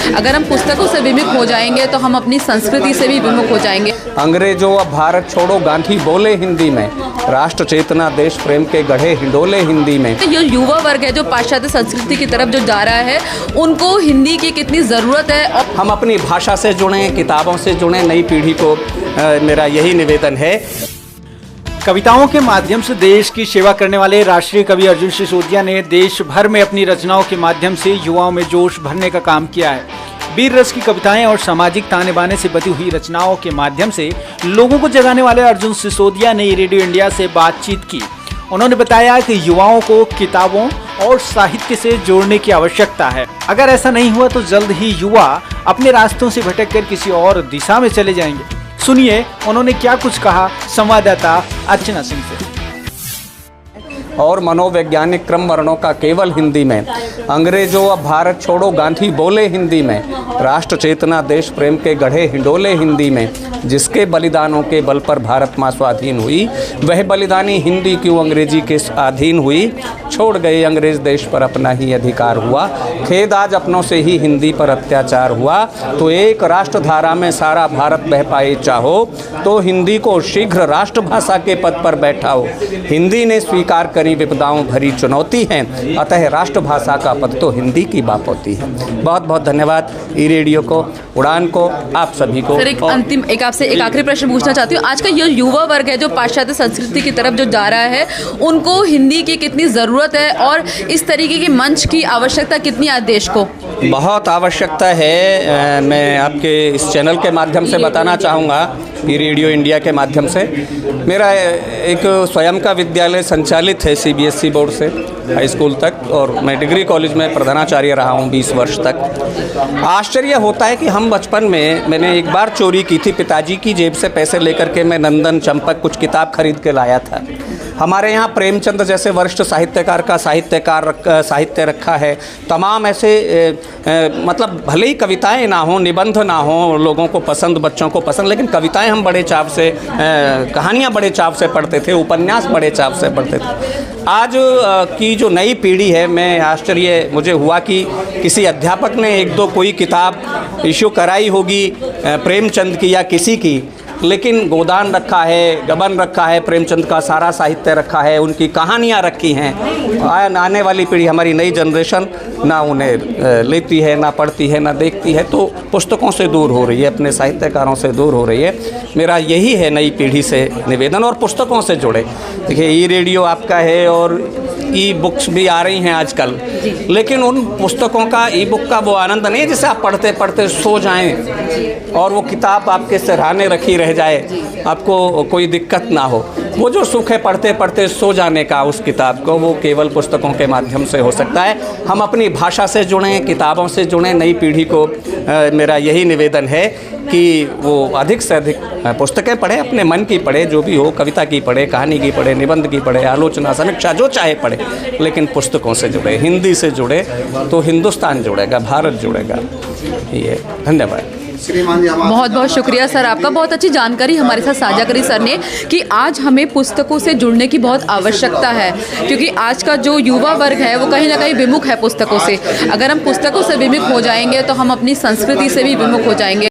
अगर हम पुस्तकों से विमुख हो जाएंगे तो हम अपनी संस्कृति से भी विमुख हो जाएंगे। अंग्रेजों अब भारत छोड़ो गांधी बोले हिंदी में, राष्ट्र चेतना देश प्रेम के गढ़े हिंडोले हिंदी में। ये युवा वर्ग है जो पाश्चात्य संस्कृति की तरफ जो जा रहा है, उनको हिंदी की कितनी ज़रूरत है। और हम अपनी भाषा से जुड़ें, किताबों से जुड़ें, नई पीढ़ी को मेरा यही निवेदन है। कविताओं के माध्यम से देश की सेवा करने वाले राष्ट्रीय कवि अर्जुन सिसोदिया ने देश भर में अपनी रचनाओं के माध्यम से युवाओं में जोश भरने का काम किया है। वीर रस की कविताएं और सामाजिक ताने बाने से बती हुई रचनाओं के माध्यम से लोगों को जगाने वाले अर्जुन सिसोदिया ने रेडियो इंडिया से बातचीत की। उन्होंने बताया कि युवाओं को किताबों और साहित्य से जोड़ने की आवश्यकता है। अगर ऐसा नहीं हुआ तो जल्द ही युवा अपने रास्तों से भटककर किसी और दिशा में चले जाएंगे। सुनिए उन्होंने क्या कुछ कहा संवाददाता अर्चना सिंह से। और मनोवैज्ञानिक क्रम वर्णों का केवल हिंदी में, अंग्रेजों अब भारत छोड़ो गांधी बोले हिंदी में, राष्ट्र चेतना देश प्रेम के गढ़े हिंडोले हिंदी में, जिसके बलिदानों के बल पर भारत माँ स्वाधीन हुई, वह बलिदानी हिंदी क्यों अंग्रेजी के अधीन हुई, छोड़ गए अंग्रेज देश पर अपना ही अधिकार हुआ, खेद आज अपनों से ही हिंदी पर अत्याचार हुआ, तो एक राष्ट्र धारा में सारा भारत बह पाए चाहो, तो हिंदी को शीघ्र राष्ट्रभाषा के पद पर बैठाओ, हिंदी ने स्वीकार करी विपदाओं भरी चुनौती है, अतः राष्ट्रभाषा का पद तो हिंदी की बात होती है। बहुत बहुत धन्यवाद ई रेडियो को, उड़ान को, आप सभी को। सर एक आपसे एक आखिरी प्रश्न पूछना चाहती हूँ। आज का ये युवा वर्ग है जो पाश्चात्य संस्कृति की तरफ जो जा रहा है, उनको हिंदी की कितनी ज़रूरत है और इस तरीके के मंच की आवश्यकता कितनी है देश को? बहुत आवश्यकता है। मैं आपके इस चैनल के माध्यम से बताना चाहूँगा, ई रेडियो इंडिया के माध्यम से, मेरा एक स्वयं का विद्यालय संचालित है सीबीएसई बोर्ड से हाई स्कूल तक, और मैं डिग्री कॉलेज में प्रधानाचार्य रहा हूँ 20 वर्ष तक। आश्चर्य होता है कि हम बचपन में, मैंने एक बार चोरी की थी, पिताजी की जेब से पैसे लेकर के मैं नंदन चंपक कुछ किताब खरीद के लाया था। हमारे यहाँ प्रेमचंद जैसे वरिष्ठ साहित्यकार का साहित्य रखा है। तमाम ऐसे मतलब भले ही कविताएं ना हो, निबंध ना हो, लोगों को पसंद, बच्चों को पसंद, लेकिन कविताएं हम बड़े चाव से, कहानियाँ बड़े चाव से पढ़ते थे, उपन्यास बड़े चाव से पढ़ते थे। आज की जो नई पीढ़ी है, मैं आश्चर्य मुझे हुआ कि किसी अध्यापक ने एक दो कोई किताब इशू कराई होगी प्रेमचंद की या किसी की, लेकिन गोदान रखा है, गबन रखा है, प्रेमचंद का सारा साहित्य रखा है, उनकी कहानियाँ रखी हैं। आने वाली पीढ़ी, हमारी नई जनरेशन ना उन्हें लेती है, ना पढ़ती है, ना देखती है, तो पुस्तकों से दूर हो रही है, अपने साहित्यकारों से दूर हो रही है। मेरा यही है नई पीढ़ी से निवेदन, और पुस्तकों से जुड़े। देखिए ई रेडियो आपका है और ई बुक्स भी आ रही हैं आजकल, लेकिन उन पुस्तकों का, ई बुक का वो आनंद नहीं जिसे आप पढ़ते पढ़ते सो जाएं और वो किताब आपके सिरहाने रखी रह जाए, आपको कोई दिक्कत ना हो। वो जो सुख है पढ़ते पढ़ते सो जाने का उस किताब को, वो केवल पुस्तकों के माध्यम से हो सकता है। हम अपनी भाषा से जुड़ें, किताबों से जुड़ें, नई पीढ़ी को मेरा यही निवेदन है कि वो अधिक से अधिक पुस्तकें पढ़े, अपने मन की पढ़े, जो भी हो, कविता की पढ़े, कहानी की पढ़े, निबंध की पढ़े, आलोचना, समीक्षा, जो चाहे पढ़े, लेकिन पुस्तकों से जुड़े, हिंदी से जुड़े, तो हिंदुस्तान जुड़ेगा, भारत जुड़ेगा। ये धन्यवाद। बहुत बहुत शुक्रिया सर आपका, बहुत अच्छी जानकारी हमारे साथ साझा करी सर ने कि आज हमें पुस्तकों से जुड़ने की बहुत आवश्यकता है, क्योंकि आज का जो युवा वर्ग है वो कहीं ना कहीं विमुख है पुस्तकों से। अगर हम पुस्तकों से विमुख हो जाएंगे तो हम अपनी संस्कृति से भी विमुख हो जाएंगे।